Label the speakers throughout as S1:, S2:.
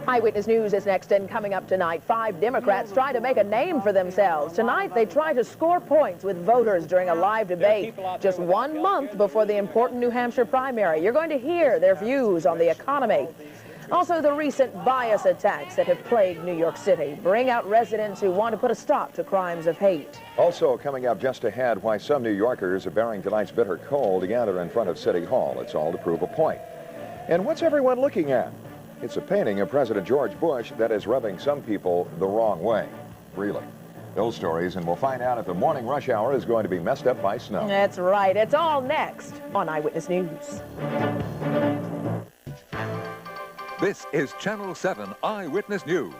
S1: Eyewitness News is next, and coming up tonight, 5 Democrats try to make a name for themselves. Tonight, they try to score points with voters during a live debate just 1 month before the important New Hampshire primary. You're going to hear their views on the economy. Also, the recent bias attacks that have plagued New York City bring out residents who want to put a stop to crimes of hate.
S2: Also coming up just ahead, why some New Yorkers are bearing tonight's bitter cold to gather in front of City Hall. It's all to prove a point. And what's everyone looking at? It's a painting of President George Bush that is rubbing some people the wrong way. Really. Those stories, and we'll find out if the morning rush hour is going to be messed up by snow.
S1: That's right. It's all next on Eyewitness News.
S3: This is Channel 7 Eyewitness News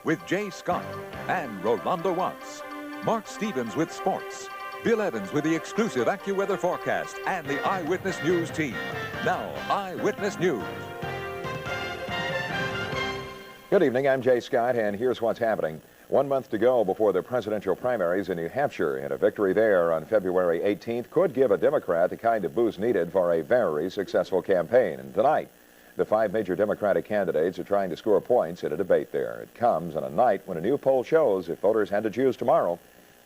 S3: with Jay Scott and Rolando Watts. Mark Stevens with sports. Bill Evans with the exclusive AccuWeather forecast and the Eyewitness News team. Now, Eyewitness News.
S2: Good evening, I'm Jay Scott, and here's what's happening. 1 month to go before the presidential primaries in New Hampshire, and a victory there on February 18th could give a Democrat the kind of boost needed for a very successful campaign. And tonight, the 5 major Democratic candidates are trying to score points in a debate there. It comes on a night when a new poll shows if voters had to choose tomorrow,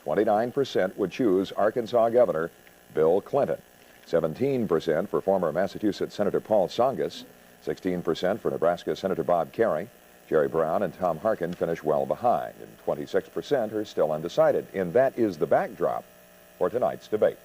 S2: 29% would choose Arkansas Governor Bill Clinton, 17% for former Massachusetts Senator Paul Tsongas, 16% for Nebraska Senator Bob Kerrey. Jerry Brown and Tom Harkin finish well behind, and 26% are still undecided. And that is the backdrop for tonight's debate.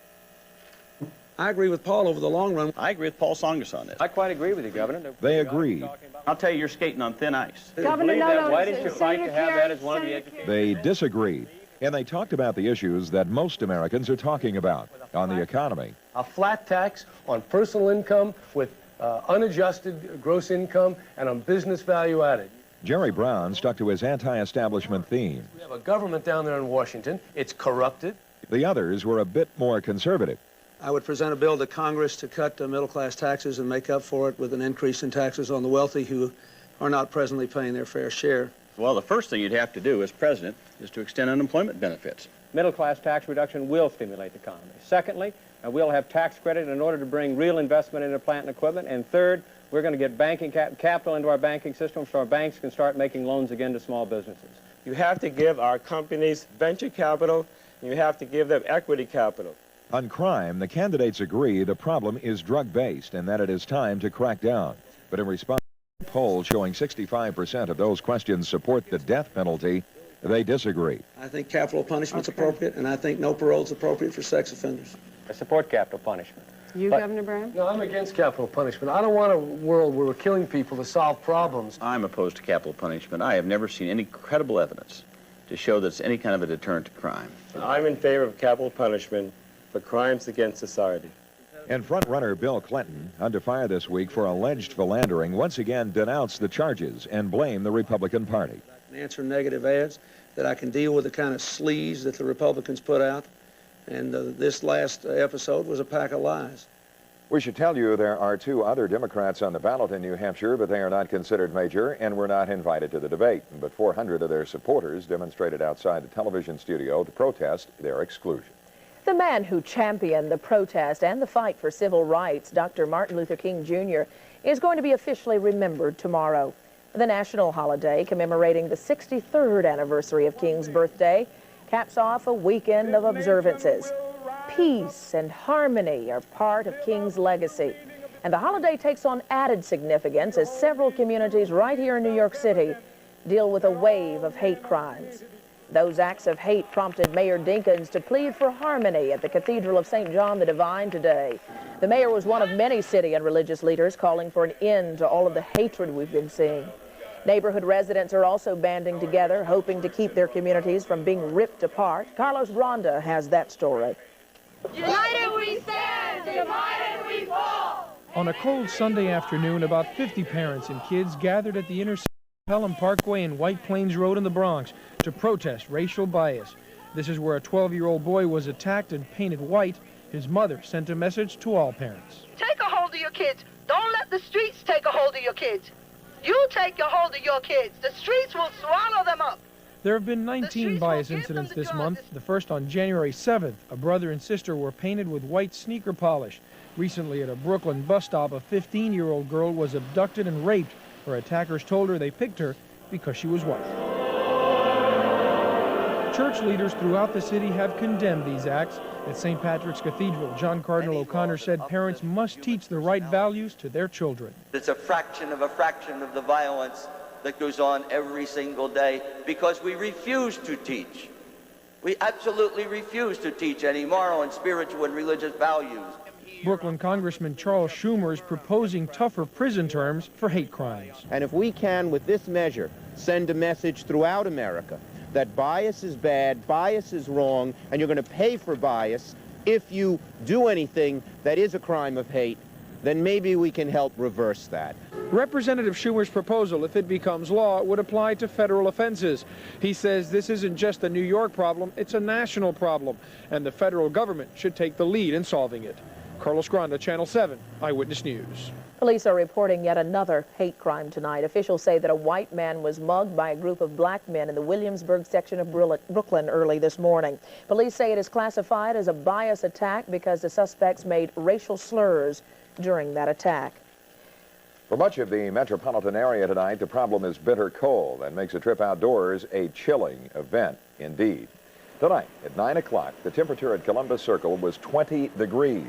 S4: I agree with Paul over the long run.
S5: I agree with Paul Tsongas on this.
S6: I quite agree with you, Governor.
S2: They agreed.
S5: I'll tell you, you're skating on thin ice.
S1: Governor,
S6: Why didn't you fight to have that as one of the education?
S2: They disagreed, and they talked about the issues that most Americans are talking about on the economy.
S7: A flat tax on personal income with unadjusted gross income and on business value added.
S2: Jerry Brown stuck to his anti-establishment theme.
S7: We have a government down there in Washington. It's corrupted.
S2: The others were a bit more conservative.
S4: I would present a bill to Congress to cut middle-class taxes and make up for it with an increase in taxes on the wealthy who are not presently paying their fair share.
S5: Well, the first thing you'd have to do as president is to extend unemployment benefits.
S6: Middle-class tax reduction will stimulate the economy. Secondly, we'll have tax credit in order to bring real investment into plant and equipment. And third, we're going to get banking capital into our banking system so our banks can start making loans again to small businesses.
S8: You have to give our companies venture capital, and you have to give them equity capital.
S2: On crime, the candidates agree the problem is drug-based and that it is time to crack down. But in response to a poll showing 65% of those questions support the death penalty, they disagree.
S4: I think capital punishment's appropriate, and I think no parole's appropriate for sex offenders.
S6: I support capital punishment.
S9: Governor Brown?
S7: No, I'm against capital punishment. I don't want a world where we're killing people to solve problems.
S5: I'm opposed to capital punishment. I have never seen any credible evidence to show that it's any kind of a deterrent to crime.
S8: I'm in favor of capital punishment for crimes against society.
S2: And frontrunner Bill Clinton, under fire this week for alleged philandering, once again denounced the charges and blamed the Republican Party.
S4: Answer negative ads, that I can deal with the kind of sleaze that the Republicans put out. And this last episode was a pack of lies.
S2: We should tell you there are 2 other Democrats on the ballot in New Hampshire, but they are not considered major and were not invited to the debate. But 400 of their supporters demonstrated outside the television studio to protest their exclusion.
S1: The man who championed the protest and the fight for civil rights, Dr. Martin Luther King Jr., is going to be officially remembered tomorrow. The national holiday commemorating the 63rd anniversary of King's birthday caps off a weekend of observances. Peace and harmony are part of King's legacy, and the holiday takes on added significance as several communities right here in New York City deal with a wave of hate crimes. Those acts of hate prompted Mayor Dinkins to plead for harmony at the Cathedral of St. John the Divine today. The mayor was one of many city and religious leaders calling for an end to all of the hatred we've been seeing. Neighborhood residents are also banding together, hoping to keep their communities from being ripped apart. Carlos Ronda has that story.
S10: United we stand, divided we fall.
S11: On a cold Sunday afternoon, about 50 parents and kids gathered at the intersection of Pelham Parkway and White Plains Road in the Bronx to protest racial bias. This is where a 12-year-old boy was attacked and painted white. His mother sent a message to all parents.
S10: Take a hold of your kids. Don't let the streets take a hold of your kids. You take a hold of your kids. The streets will swallow them up.
S11: There have been 19 bias incidents this month. The first on January 7th. A brother and sister were painted with white sneaker polish. Recently at a Brooklyn bus stop, a 15-year-old girl was abducted and raped Her attackers told her they picked her because she was white. Church leaders throughout the city have condemned these acts. At St. Patrick's Cathedral, John Cardinal O'Connor said parents must teach the right values to their children.
S9: It's a fraction of the violence that goes on every single day because we refuse to teach. We absolutely refuse to teach any moral and spiritual and religious values.
S11: Brooklyn Congressman Charles Schumer is proposing tougher prison terms for hate crimes.
S12: And if we can, with this measure, send a message throughout America that bias is bad, bias is wrong, and you're going to pay for bias if you do anything that is a crime of hate, then maybe we can help reverse that.
S11: Representative Schumer's proposal, if it becomes law, would apply to federal offenses. He says this isn't just a New York problem, it's a national problem, and the federal government should take the lead in solving it. Carlos Granda, Channel 7, Eyewitness News.
S1: Police are reporting yet another hate crime tonight. Officials say that a white man was mugged by a group of black men in the Williamsburg section of Brooklyn early this morning. Police say it is classified as a bias attack because the suspects made racial slurs during that attack.
S2: For much of the metropolitan area tonight, the problem is bitter cold that makes a trip outdoors a chilling event indeed. Tonight at 9 o'clock, the temperature at Columbus Circle was 20 degrees.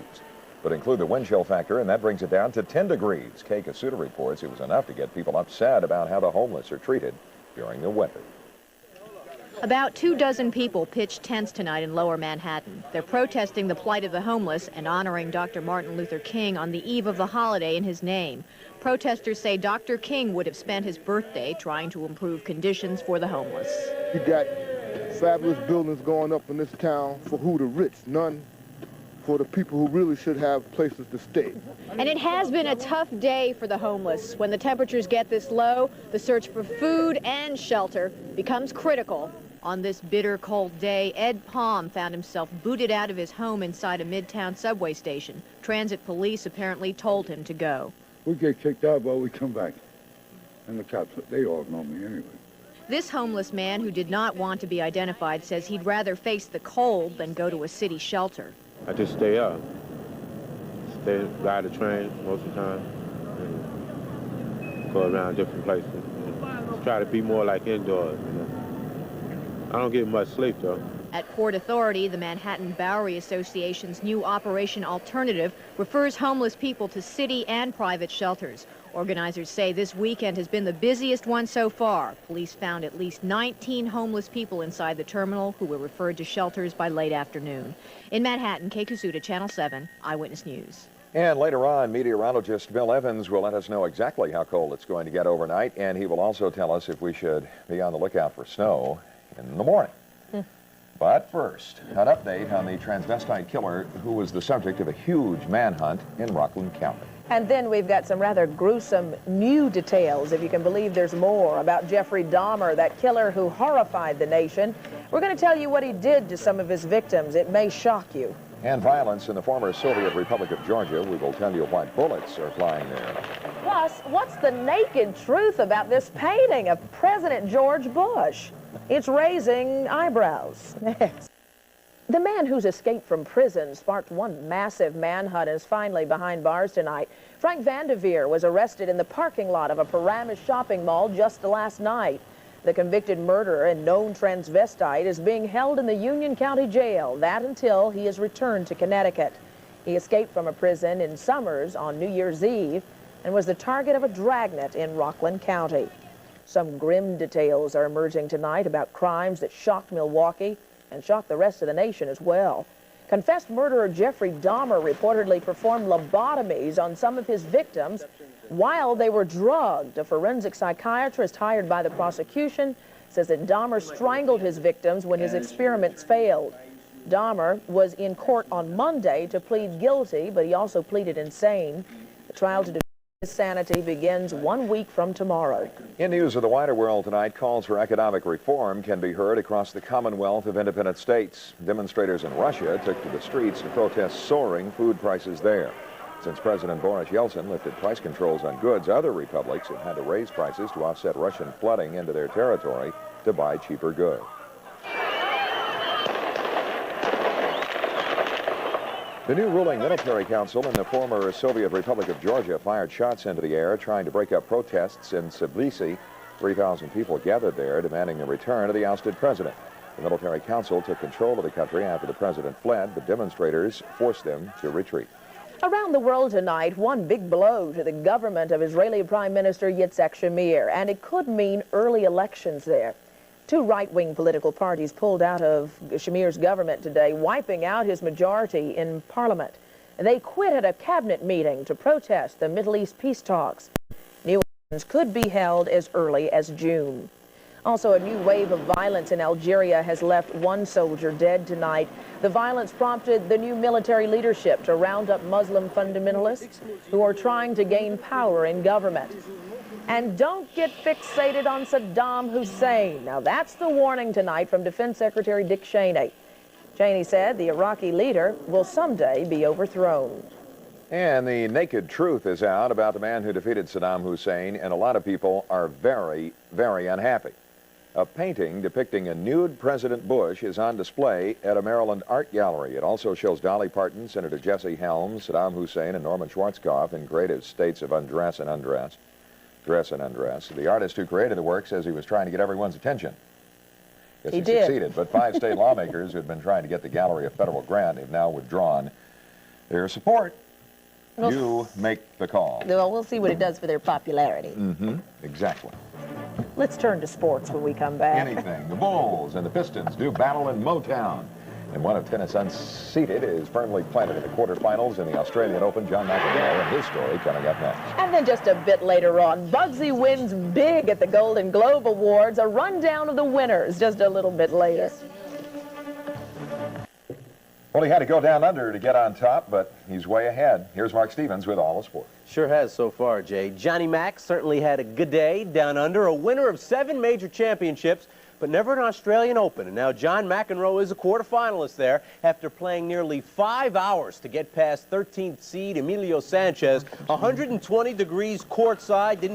S2: But include the wind chill factor, and that brings it down to 10 degrees. Kay Kasuda reports it was enough to get people upset about how the homeless are treated during the winter.
S13: About 24 people pitched tents tonight in Lower Manhattan. They're protesting the plight of the homeless and honoring Dr. Martin Luther King on the eve of the holiday in his name. Protesters say Dr. King would have spent his birthday trying to improve conditions for the homeless.
S14: You got fabulous buildings going up in this town for who? The rich, none for the people who really should have places to stay.
S13: And it has been a tough day for the homeless. When the temperatures get this low, the search for food and shelter becomes critical. On this bitter cold day, Ed Palm found himself booted out of his home inside a Midtown subway station. Transit police apparently told him to go.
S14: We get kicked out, but we come back. And the cops, they all know me anyway.
S13: This homeless man, who did not want to be identified, says he'd rather face the cold than go to a city shelter.
S15: I just stay up. Ride the train most of the time, and go around different places. Try to be more like indoors, you know. I don't get much sleep, though.
S13: At Port Authority, the Manhattan Bowery Association's new Operation Alternative refers homeless people to city and private shelters. Organizers say this weekend has been the busiest one so far. Police found at least 19 homeless people inside the terminal who were referred to shelters by late afternoon. In Manhattan, Kay Kasuda, Channel 7, Eyewitness News.
S2: And later on, meteorologist Bill Evans will let us know exactly how cold it's going to get overnight, and he will also tell us if we should be on the lookout for snow in the morning. But first, an update on the transvestite killer who was the subject of a huge manhunt in Rockland County.
S1: And then we've got some rather gruesome new details, if you can believe there's more, about Jeffrey Dahmer, that killer who horrified the nation. We're going to tell you what he did to some of his victims. It may shock you.
S2: And violence in the former Soviet Republic of Georgia. We will tell you why bullets are flying there.
S1: Plus, what's the naked truth about this painting of President George Bush? It's raising eyebrows. The man who's escaped from prison sparked one massive manhunt and is finally behind bars tonight. Frank Vanderveer was arrested in the parking lot of a Paramus shopping mall just last night. The convicted murderer and known transvestite is being held in the Union County Jail, that until he is returned to Connecticut. He escaped from a prison in Summers on New Year's Eve and was the target of a dragnet in Rockland County. Some grim details are emerging tonight about crimes that shocked Milwaukee and shocked the rest of the nation as well. Confessed murderer Jeffrey Dahmer reportedly performed lobotomies on some of his victims while they were drugged. A forensic psychiatrist hired by the prosecution says that Dahmer strangled his victims when his experiments failed. Dahmer was in court on Monday to plead guilty, but he also pleaded insane. The trial to his sanity begins 1 week from tomorrow.
S2: In news of the wider world tonight, calls for economic reform can be heard across the Commonwealth of Independent States. Demonstrators in Russia took to the streets to protest soaring food prices there. Since President Boris Yeltsin lifted price controls on goods, other republics have had to raise prices to offset Russian flooding into their territory to buy cheaper goods. The new ruling military council in the former Soviet Republic of Georgia fired shots into the air trying to break up protests in Tbilisi. 3,000 people gathered there demanding the return of the ousted president. The military council took control of the country after the president fled, but demonstrators forced them to retreat.
S1: Around the world tonight, one big blow to the government of Israeli Prime Minister Yitzhak Shamir, and it could mean early elections there. Two right-wing political parties pulled out of Shamir's government today, wiping out his majority in parliament. They quit at a cabinet meeting to protest the Middle East peace talks. New elections could be held as early as June. Also, a new wave of violence in Algeria has left one soldier dead tonight. The violence prompted the new military leadership to round up Muslim fundamentalists who are trying to gain power in government. And don't get fixated on Saddam Hussein. Now, that's the warning tonight from Defense Secretary Dick Cheney. Cheney said the Iraqi leader will someday be overthrown.
S2: And the naked truth is out about the man who defeated Saddam Hussein, and a lot of people are very, very unhappy. A painting depicting a nude President Bush is on display at a Maryland art gallery. It also shows Dolly Parton, Senator Jesse Helms, Saddam Hussein, and Norman Schwarzkopf in creative states of undress and undress. Dress and undress. The artist who created the work says he was trying to get everyone's attention. Yes, he succeeded, but 5 state lawmakers who had been trying to get the gallery a federal grant have now withdrawn their support. You make the call.
S1: Well, we'll see what it does for their popularity.
S2: Mm-hmm. Exactly.
S1: Let's turn to sports when we come back.
S2: Anything. The Bulls and the Pistons do battle in Motown. And one of tennis unseated is firmly planted in the quarterfinals in the Australian Open. John McEnroe and his story coming up next.
S1: And then just a bit later on, Bugsy wins big at the Golden Globe Awards. A rundown of the winners just a little bit later.
S2: Well, he had to go down under to get on top, but he's way ahead. Here's Mark Stevens with all the sports.
S16: Sure has so far, Jay. Johnny Mack certainly had a good day down under, a winner of 7 major championships, but never an Australian Open. And now John McEnroe is a quarterfinalist there after playing nearly 5 hours to get past 13th seed Emilio Sanchez. 120 degrees courtside, didn't